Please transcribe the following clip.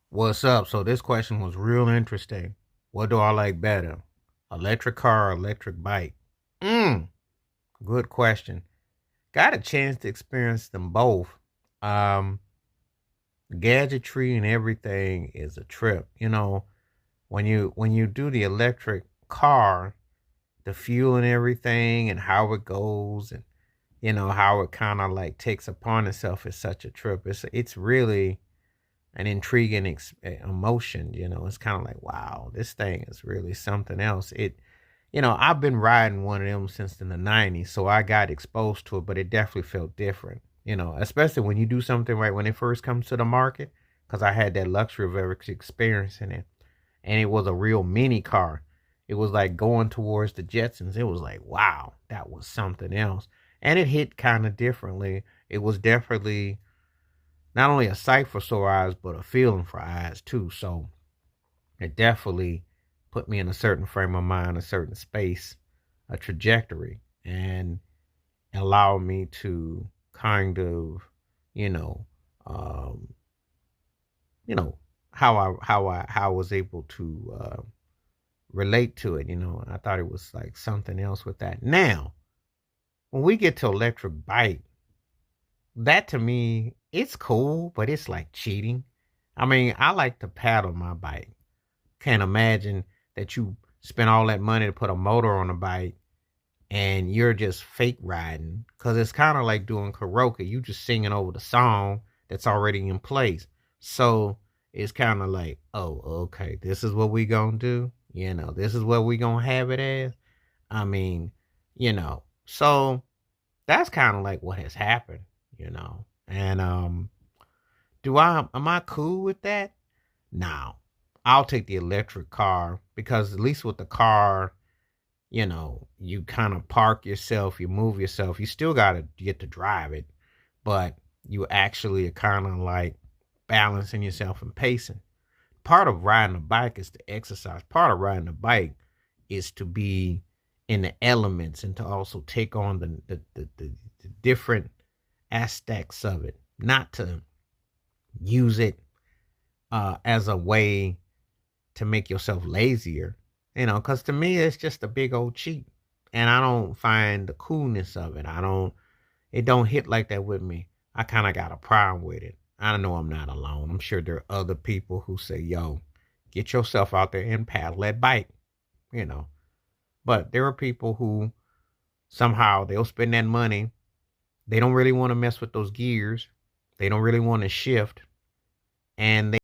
What's up? So this question was real interesting. What do I like better? Electric car or electric bike? Mm, good question. Got a chance to experience them both. Um, Gadgetry and everything is a trip. When you do the electric car, the fuel and everything and how it goes and how it kind of like takes upon itself is such a trip. It's really an intriguing emotion. It's kind of like, wow, this thing is really something else. I've been riding one of them since in the 90s, so I got exposed to it, but it definitely felt different, especially when you do something right when it first comes to the market, because I had that luxury of ever experiencing it. And it was a real mini car. It was like going towards the Jetsons. It was like, wow, that was something else. And it hit kind of differently. It was definitely not only a sight for sore eyes, but a feeling for eyes too. So it definitely put me in a certain frame of mind, a certain space, a trajectory, and allowed me to kind of, you know, um, you know, how I was able to relate to it. I thought it was like something else with that. Now, when we get to electric bike, that to me, it's cool, but it's like cheating. I mean, I like to paddle my bike. Can't imagine that you spend all that money to put a motor on a bike and you're just fake riding because it's kind of like doing karaoke. You just singing over the song that's already in place. So it's kind of like, oh, okay, this is what we gonna do. This is what we gonna have it as. I mean, so that's kind of like what has happened. And do I am I cool with that? No. I'll take the electric car because at least with the car, you kind of park yourself, you move yourself. You still got to get to drive it, but you actually are kind of like balancing yourself and pacing. Part of riding a bike is to exercise. Part of riding a bike is to be in the elements and to also take on the different aspects of it, not to use it as a way to make yourself lazier, because to me it's just a big old cheat, and I don't find the coolness of it. It don't hit like that with me. I kind of got a problem with it. I know I'm not alone. I'm sure there are other people who say, "Yo, get yourself out there and paddle that bike," you know. But there are people who somehow they'll spend that money. They don't really want to mess with those gears. They don't really want to shift, and